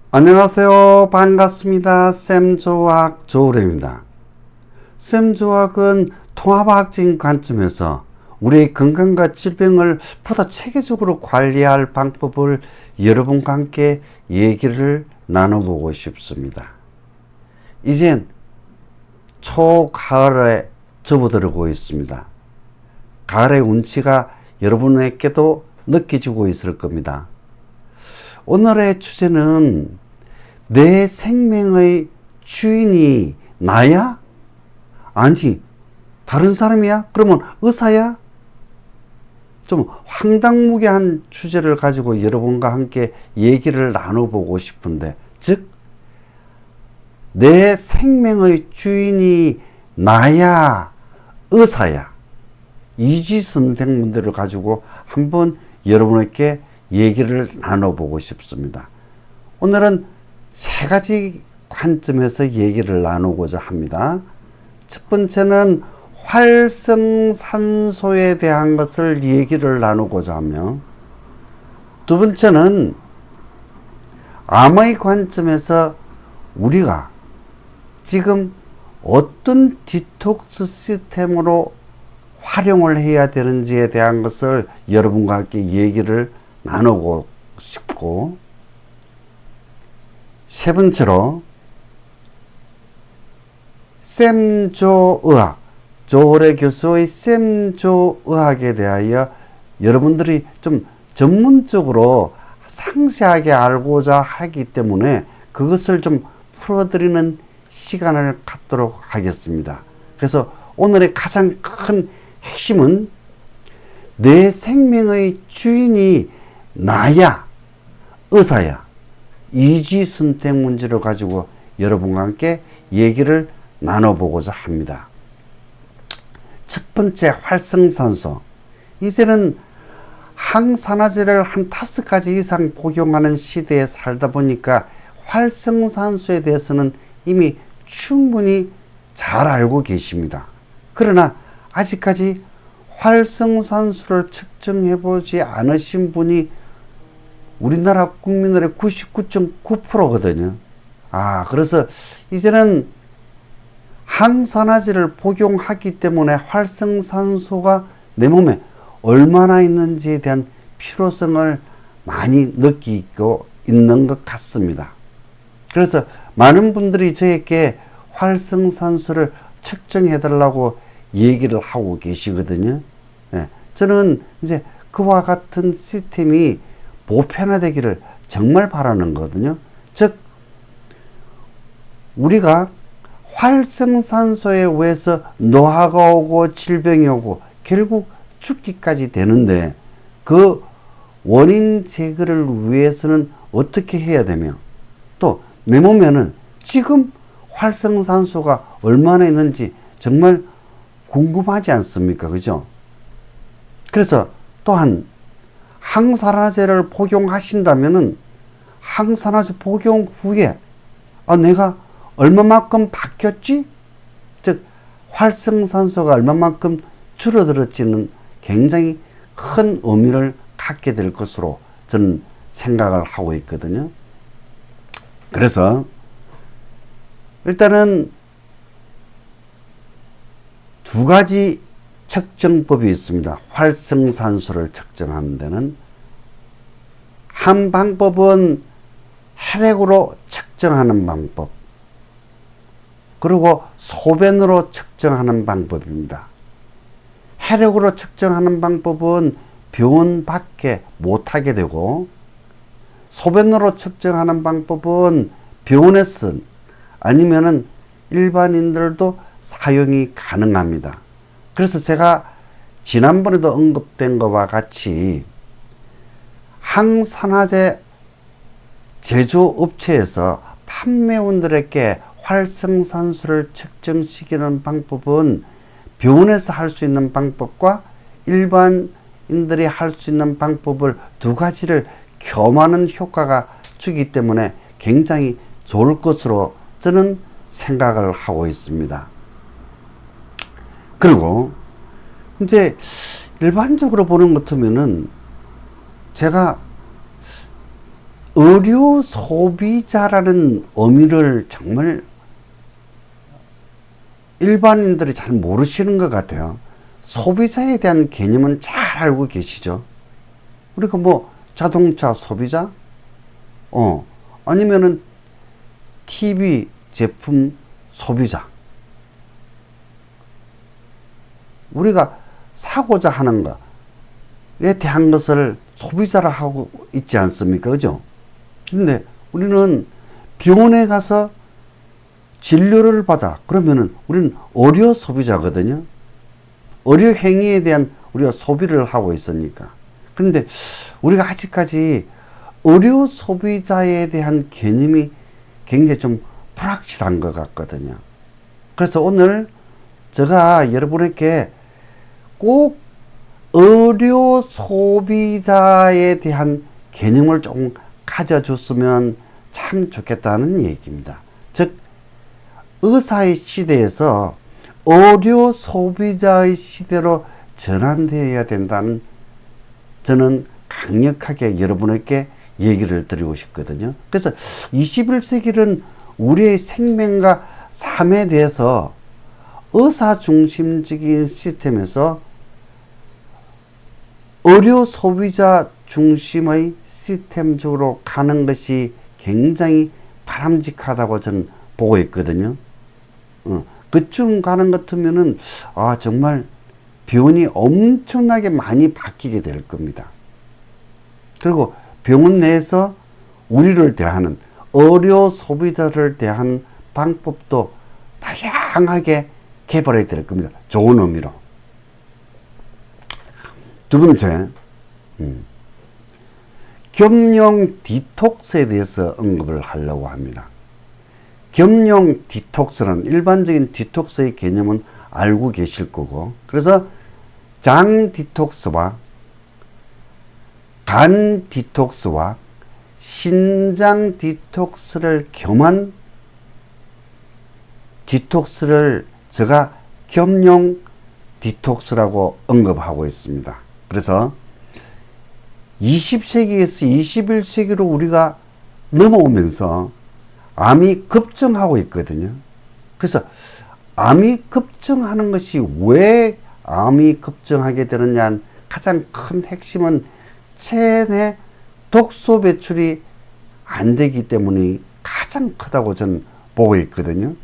안녕하세요. 반갑습니다. 쌤조학 조우래입니다. 쌤조학은 통합학적인 관점에서 우리의 건강과 질병을 보다 체계적으로 관리할 방법을 여러분과 함께 얘기를 나눠보고 싶습니다. 이젠 초가을에 접어들고 있습니다. 가을의 운치가 여러분에게도 느껴지고 있을 겁니다. 오늘의 주제는 내 생명의 주인이 나야? 아니, 다른 사람이야? 그러면 의사야? 좀 황당무계한 주제를 가지고 여러분과 함께 얘기를 나눠보고 싶은데, 즉, 내 생명의 주인이 나야? 의사야? 이지선택 문제를 가지고 한번 여러분에게 얘기를 나눠보고 싶습니다. 오늘은 세 가지 관점에서 얘기를 나누고자 합니다. 첫 번째는 활성산소에 대한 것을 얘기를 나누고자 하며, 두 번째는 암의 관점에서 우리가 지금 어떤 디톡스 시스템으로 활용을 해야 되는지에 대한 것을 여러분과 함께 얘기를 나누고 싶고, 세 번째로 샘조의학, 조호래 교수의 샘조의학에 대하여 여러분들이 좀 전문적으로 상세하게 알고자 하기 때문에 그것을 좀 풀어드리는 시간을 갖도록 하겠습니다. 그래서 오늘의 가장 큰 핵심은 내 생명의 주인이 나야, 의사야, 이지선택 문제를 가지고 여러분과 함께 얘기를 나눠보고자 합니다. 첫 번째, 활성산소. 이제는 항산화제를 한 5가지 이상 복용하는 시대에 살다 보니까 활성산소에 대해서는 이미 충분히 잘 알고 계십니다. 그러나 아직까지 활성산소를 측정해보지 않으신 분이 우리나라 국민들의 99.9%거든요. 그래서 이제는 항산화제를 복용하기 때문에 활성산소가 내 몸에 얼마나 있는지에 대한 필요성을 많이 느끼고 있는 것 같습니다. 그래서 많은 분들이 저에게 활성산소를 측정해달라고 얘기를 하고 계시거든요. 저는 이제 그와 같은 시스템이 보편화되기를 정말 바라는 거거든요. 즉, 우리가 활성산소에 의해서 노화가 오고 질병이 오고 결국 죽기까지 되는데, 그 원인 제거를 위해서는 어떻게 해야 되며, 또 내 몸에는 지금 활성산소가 얼마나 있는지 정말 궁금하지 않습니까? 그죠? 그래서 또한 항산화제를 복용하신다면은 항산화제 복용 후에 내가 얼마만큼 바뀌었지? 즉, 활성산소가 얼마만큼 줄어들었지는 굉장히 큰 의미를 갖게 될 것으로 저는 생각을 하고 있거든요. 그래서 일단은 2가지 측정법이 있습니다. 활성산소를 측정하는 데는 한 방법은 혈액으로 측정하는 방법, 그리고 소변으로 측정하는 방법입니다. 혈액으로 측정하는 방법은 병원 밖에 못하게 되고, 소변으로 측정하는 방법은 병원에서 아니면은 일반인들도 사용이 가능합니다. 그래서 제가 지난번에도 언급된 것과 같이 항산화제 제조업체에서 판매원들에게 활성산소를 측정시키는 방법은 병원에서 할 수 있는 방법과 일반인들이 할 수 있는 방법을 2가지를 겸하는 효과가 주기 때문에 굉장히 좋을 것으로 저는 생각을 하고 있습니다. 그리고 이제 일반적으로 보는 것 같으면은 제가 의료 소비자라는 의미를 정말 일반인들이 잘 모르시는 것 같아요. 소비자에 대한 개념은 잘 알고 계시죠? 우리가 뭐 자동차 소비자? 아니면은 TV 제품 소비자. 우리가 사고자 하는 것에 대한 것을 소비자라 하고 있지 않습니까? 그죠? 근데 우리는 병원에 가서 진료를 받아. 그러면은 우리는 의료 소비자거든요. 의료 행위에 대한 우리가 소비를 하고 있으니까. 그런데 우리가 아직까지 의료 소비자에 대한 개념이 굉장히 좀 불확실한 것 같거든요. 그래서 오늘 제가 여러분에게 꼭 의료 소비자에 대한 개념을 좀 가져줬으면 참 좋겠다는 얘기입니다. 즉, 의사의 시대에서 의료 소비자의 시대로 전환되어야 된다는 저는 강력하게 여러분에게 얘기를 드리고 싶거든요. 그래서 21세기는 우리의 생명과 삶에 대해서 의사 중심적인 시스템에서 의료 소비자 중심의 시스템적으로 가는 것이 굉장히 바람직하다고 저는 보고 있거든요. 그쯤 가는 것 같으면은, 정말 병원이 엄청나게 많이 바뀌게 될 겁니다. 그리고 병원 내에서 우리를 대하는, 의료 소비자를 대한 방법도 다양하게 개발이 될 겁니다. 좋은 의미로. 두 번째, 겸용 디톡스에 대해서 언급을 하려고 합니다. 겸용 디톡스는 일반적인 디톡스의 개념은 알고 계실 거고, 그래서 장 디톡스와 간 디톡스와 신장 디톡스를 겸한 디톡스를 제가 겸용 디톡스라고 언급하고 있습니다. 그래서 20세기에서 21세기로 우리가 넘어오면서 암이 급증하고 있거든요. 그래서 암이 급증하는 것이 왜 암이 급증하게 되느냐, 가장 큰 핵심은 체내 독소 배출이 안 되기 때문이 가장 크다고 저는 보고 있거든요.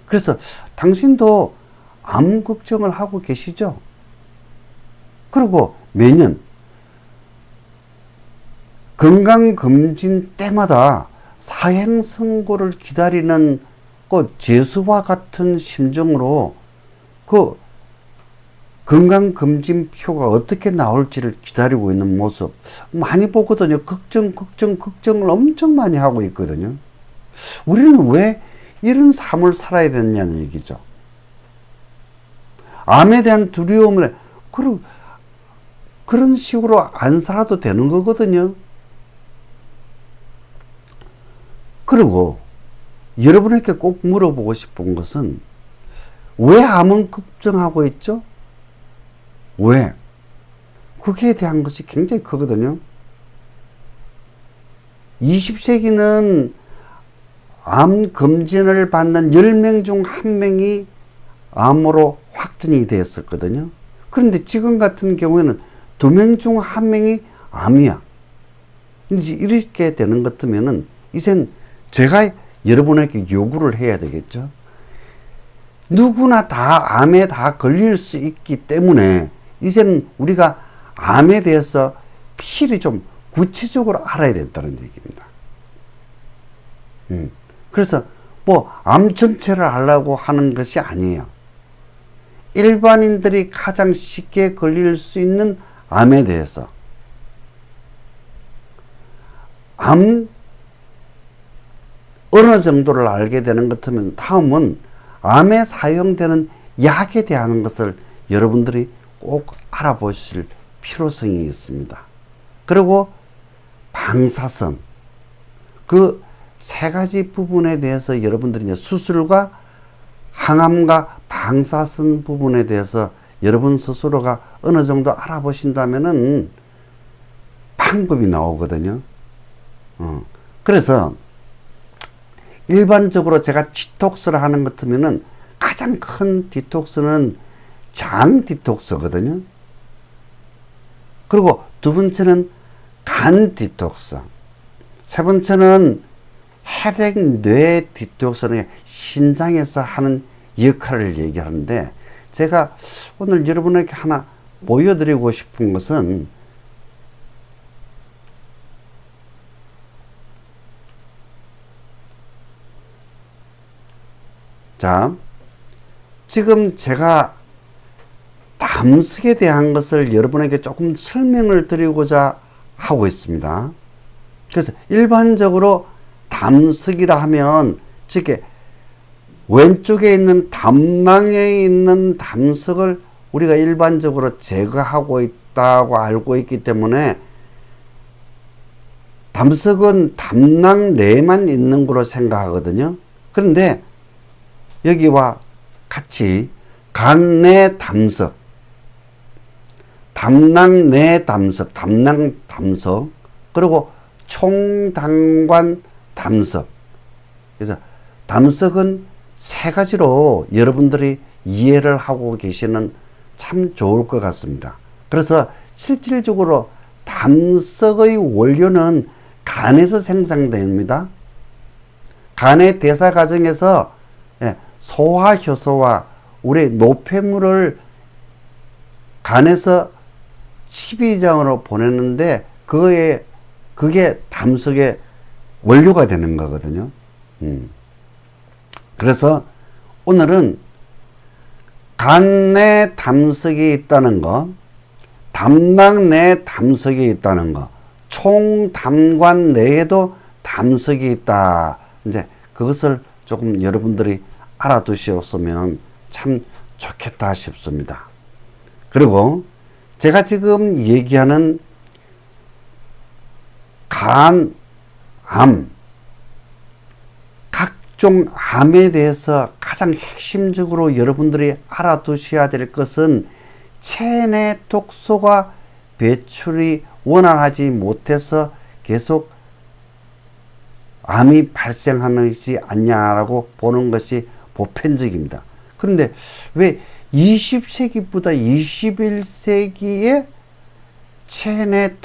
그래서 당신도 암 걱정을 하고 계시죠? 그리고 매년 건강검진 때마다 사행선고를 기다리는 그 죄수와 같은 심정으로 그 건강검진표가 어떻게 나올지를 기다리고 있는 모습 많이 보거든요. 걱정을 엄청 많이 하고 있거든요. 우리는 왜 이런 삶을 살아야 되느냐는 얘기죠. 암에 대한 두려움을 그런 식으로 안 살아도 되는 거거든요. 그리고 여러분에게 꼭 물어보고 싶은 것은 왜 암은 급증하고 있죠? 왜? 거기에 대한 것이 굉장히 크거든요. 20세기는 암 검진을 받는 10명 중 1명이 암으로 확진이 되었었거든요. 그런데 지금 같은 경우에는 2명 중 1명이 암이야. 이제 이렇게 되는 것 같으면은 이젠 제가 여러분에게 요구를 해야 되겠죠. 누구나 다 암에 다 걸릴 수 있기 때문에 이제는 우리가 암에 대해서 필히 좀 구체적으로 알아야 된다는 얘기입니다. 그래서 뭐 암 전체를 알라고 하는 것이 아니에요. 일반인들이 가장 쉽게 걸릴 수 있는 암에 대해서 암 어느 정도를 알게 되는 것 같으면 다음은 암에 사용되는 약에 대한 것을 여러분들이 꼭 알아보실 필요성이 있습니다. 그리고 방사선, 그 세 가지 부분에 대해서 여러분들이 이제 수술과 항암과 방사선 부분에 대해서 여러분 스스로가 어느 정도 알아보신다면은 방법이 나오거든요. 그래서 일반적으로 제가 디톡스를 하는 것 같으면은 가장 큰 디톡스는 장 디톡스거든요. 그리고 두 번째는 간 디톡스. 세 번째는 혈액 뇌 디톡스는 신장에서 하는 역할을 얘기하는데, 제가 오늘 여러분에게 하나 보여드리고 싶은 것은, 자, 지금 제가 담석에 대한 것을 여러분에게 조금 설명을 드리고자 하고 있습니다. 그래서 일반적으로 담석이라 하면, 즉 왼쪽에 있는 담낭에 있는 담석을 우리가 일반적으로 제거하고 있다고 알고 있기 때문에 담석은 담낭 내에만 있는 거로 생각하거든요. 그런데 여기와 같이 간 내 담석, 담낭 내 담석, 담낭 담석, 그리고 총담관 담석. 그래서 담석은 세 가지로 여러분들이 이해를 하고 계시는 참 좋을 것 같습니다. 그래서 실질적으로 담석의 원료는 간에서 생산됩니다. 간의 대사 과정에서 소화 효소와 우리 노폐물을 간에서 십이장으로 보내는데 그게 담석의 원료가 되는 거거든요. 그래서 오늘은 간 내 담석이 있다는 것, 담낭 내 담석이 있다는 것, 총담관 내에도 담석이 있다. 이제 그것을 조금 여러분들이 알아두셨으면 참 좋겠다 싶습니다. 그리고 제가 지금 얘기하는 간, 암, 각종 암에 대해서 가장 핵심적으로 여러분들이 알아두셔야 될 것은 체내 독소가 배출이 원활하지 못해서 계속 암이 발생하지 않냐라고 보는 것이 보편적입니다. 그런데 왜 20세기보다 21세기에 체내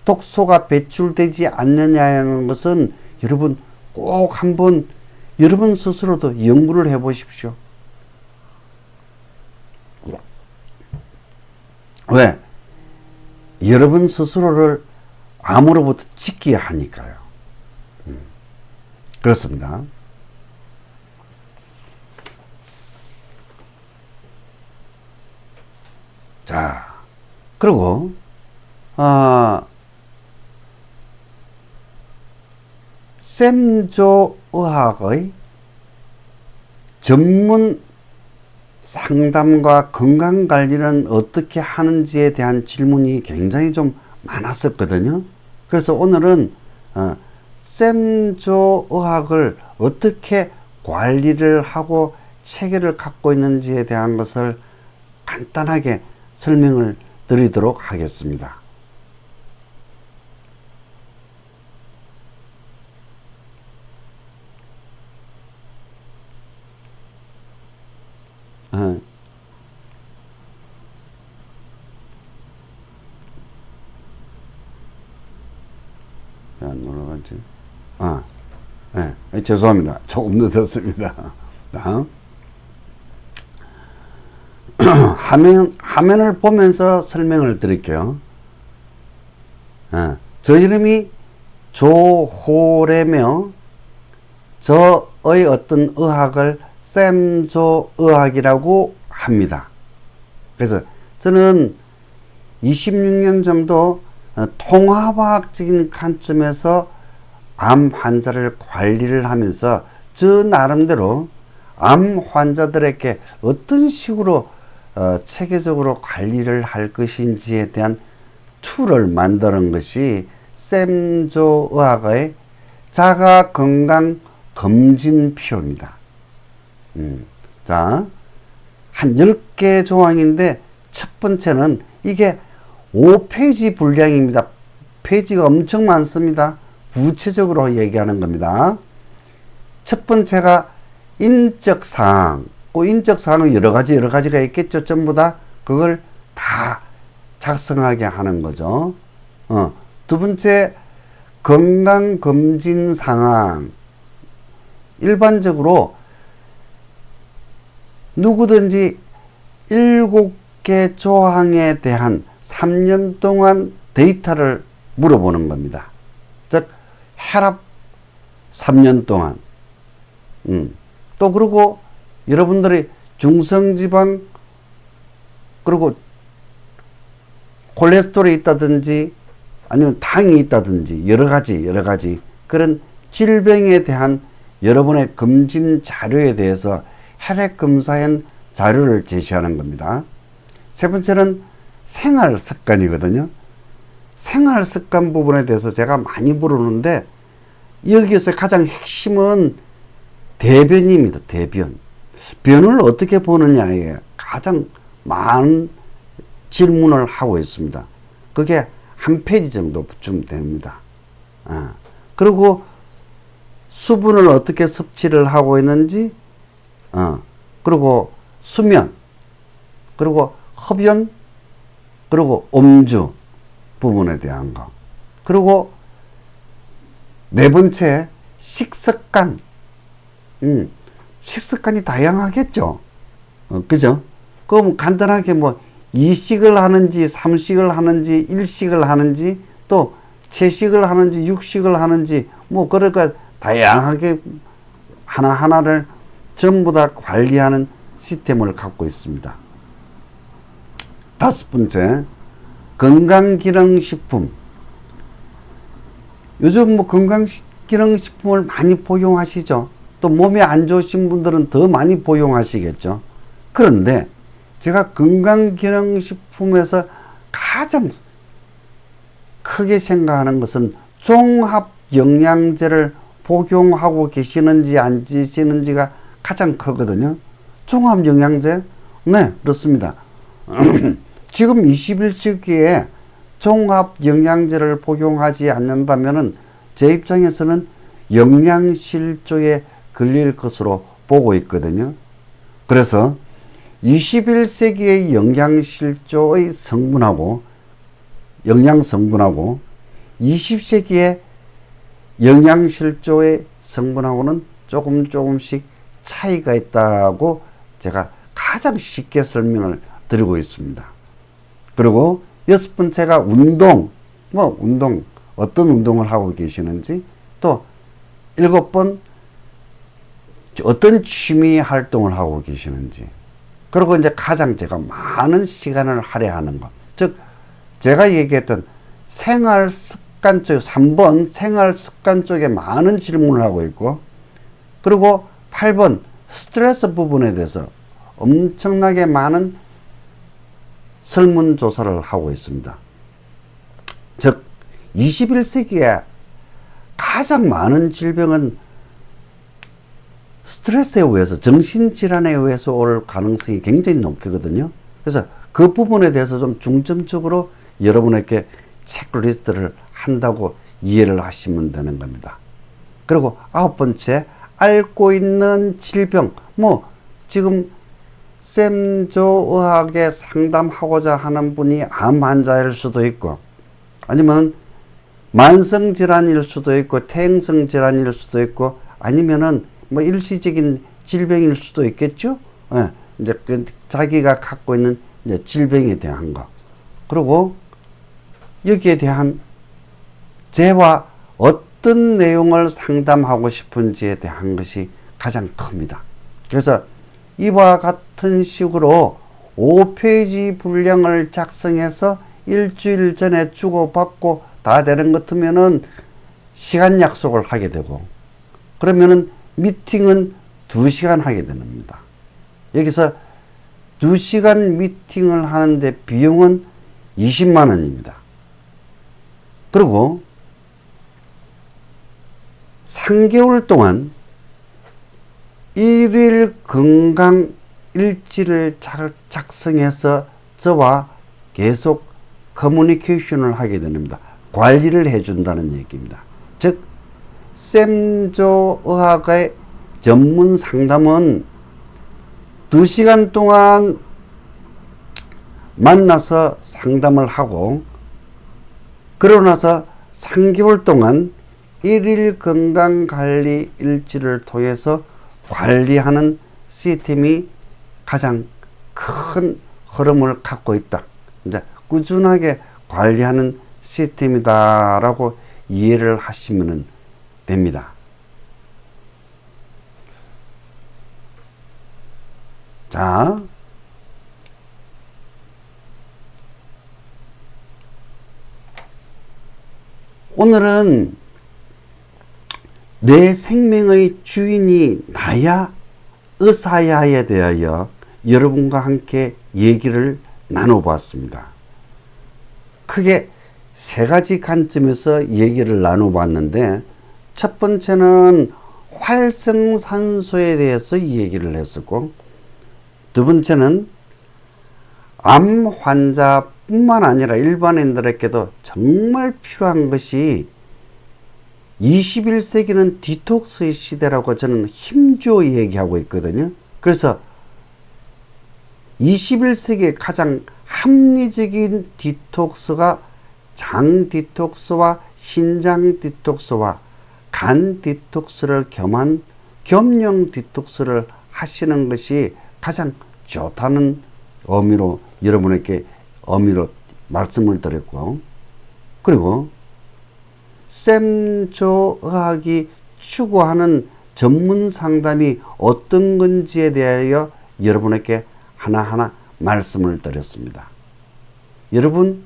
독소가 배출되지 않느냐는 것은 여러분 꼭 한번 여러분 스스로도 연구를 해 보십시오. 왜? 여러분 스스로를 암으로부터 지켜야 하니까요. 그렇습니다. 자, 그리고 샘조의학의 전문 상담과 건강관리는 어떻게 하는지에 대한 질문이 굉장히 좀 많았었거든요. 그래서 오늘은 샘조의학을 어떻게 관리를 하고 체계를 갖고 있는지에 대한 것을 간단하게 설명을 드리도록 하겠습니다. 안 올라가지? 죄송합니다. 조금 늦었습니다. 화면을 보면서 설명을 드릴게요. 저 이름이 조호래며 저의 어떤 의학을 샘조의학이라고 합니다. 그래서 저는 26년 정도 통합학적인 관점에서 암 환자를 관리를 하면서 저 나름대로 암 환자들에게 어떤 식으로 체계적으로 관리를 할 것인지에 대한 툴을 만드는 것이 샘조의학의 자가건강검진표입니다. 자, 한 10개 조항인데 첫 번째는 이게 5페이지 분량입니다. 페이지가 엄청 많습니다. 구체적으로 얘기하는 겁니다. 첫 번째가 인적사항. 인적사항은 여러 가지가 있겠죠. 전부 다 그걸 다 작성하게 하는 거죠. 두 번째, 건강검진 상황. 일반적으로 누구든지 7개 조항에 대한 3년 동안 데이터를 물어보는 겁니다. 즉, 혈압 3년 동안. 또 그리고 여러분들이 중성지방 그리고 콜레스테롤이 있다든지 아니면 당이 있다든지 여러 가지 그런 질병에 대한 여러분의 검진 자료에 대해서 혈액 검사한 자료를 제시하는 겁니다. 세 번째는 생활 습관이거든요. 생활 습관 부분에 대해서 제가 많이 물었는데 여기에서 가장 핵심은 대변입니다. 대변. 변을 어떻게 보느냐에 가장 많은 질문을 하고 있습니다. 그게 한 페이지 정도쯤 됩니다. 그리고 수분을 어떻게 섭취를 하고 있는지, 그리고 수면, 그리고 흡연, 그리고 음주 부분에 대한 거. 그리고 네 번째, 식습관. 식습관이 다양하겠죠. 그죠? 그럼 간단하게 뭐 2식을 하는지 3식을 하는지 1식을 하는지 또 채식을 하는지 6식을 하는지 뭐 그러니까 다양하게 하나하나를 전부 다 관리하는 시스템을 갖고 있습니다. 다섯 번째, 건강기능식품. 요즘 뭐 건강기능식품을 많이 복용하시죠. 또 몸에 안 좋으신 분들은 더 많이 복용하시겠죠. 그런데 제가 건강기능식품에서 가장 크게 생각하는 것은 종합영양제를 복용하고 계시는지 안 계시는지가 가장 크거든요. 종합영양제? 네, 그렇습니다. 지금 21세기에 종합영양제를 복용하지 않는다면 제 입장에서는 영양실조에 걸릴 것으로 보고 있거든요. 그래서 21세기의 영양실조의 성분하고 영양성분하고 20세기의 영양실조의 성분하고는 조금씩 차이가 있다고 제가 가장 쉽게 설명을 드리고 있습니다. 그리고 여섯 번째가 운동. 어떤 운동을 하고 계시는지, 또 일곱 번 어떤 취미 활동을 하고 계시는지, 그리고 이제 가장 제가 많은 시간을 할애하는 것. 즉, 제가 얘기했던 생활 습관 쪽, 3번 생활 습관 쪽에 많은 질문을 하고 있고, 그리고 8번 스트레스 부분에 대해서 엄청나게 많은 설문조사를 하고 있습니다. 즉, 21세기에 가장 많은 질병은 스트레스에 의해서, 정신질환에 의해서 올 가능성이 굉장히 높거든요. 그래서 그 부분에 대해서 좀 중점적으로 여러분에게 체크리스트를 한다고 이해를 하시면 되는 겁니다. 그리고 아홉 번째, 앓고 있는 질병. 지금 샘조의학에 상담하고자 하는 분이 암 환자일 수도 있고, 아니면 만성질환일 수도 있고, 퇴행성질환일 수도 있고, 아니면은 일시적인 질병일 수도 있겠죠. 이제 자기가 갖고 있는 이제 질병에 대한 거. 그리고 여기에 대한 제와 어떤 내용을 상담하고 싶은지에 대한 것이 가장 큽니다. 그래서 이와 같은 식으로 5페이지 분량을 작성해서 일주일 전에 주고받고 다 되는 것 같으면은 시간 약속을 하게 되고, 그러면은 미팅은 2시간 하게 됩니다. 여기서 2시간 미팅을 하는데 비용은 20만 원입니다. 그리고 3개월 동안 1일 건강 일지를 작성해서 저와 계속 커뮤니케이션을 하게 됩니다. 관리를 해준다는 얘기입니다. 즉, 샘조의학의 전문 상담은 2시간 동안 만나서 상담을 하고, 그러고 나서 3개월 동안 1일 건강관리 일지를 통해서 관리하는 시스템이 가장 큰 흐름을 갖고 있다. 이제 꾸준하게 관리하는 시스템이다라고 이해를 하시면 됩니다. 자, 오늘은 내 생명의 주인이 나야 의사야에 대하여 여러분과 함께 얘기를 나눠봤습니다. 크게 3가지 관점에서 얘기를 나눠봤는데, 첫 번째는 활성산소에 대해서 얘기를 했었고, 두 번째는 암 환자뿐만 아니라 일반인들에게도 정말 필요한 것이 21세기는 디톡스의 시대라고 저는 힘주어 얘기하고 있거든요. 그래서 21세기의 가장 합리적인 디톡스가 장 디톡스와 신장 디톡스와 간 디톡스를 겸한 겸용 디톡스를 하시는 것이 가장 좋다는 의미로 여러분에게 말씀을 드렸고, 그리고 샘조의학이 추구하는 전문 상담이 어떤 건지에 대하여 여러분에게 하나하나 말씀을 드렸습니다. 여러분,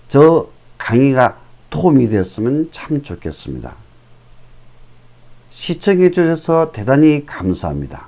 저 강의가 도움이 됐으면 참 좋겠습니다. 시청해 주셔서 대단히 감사합니다.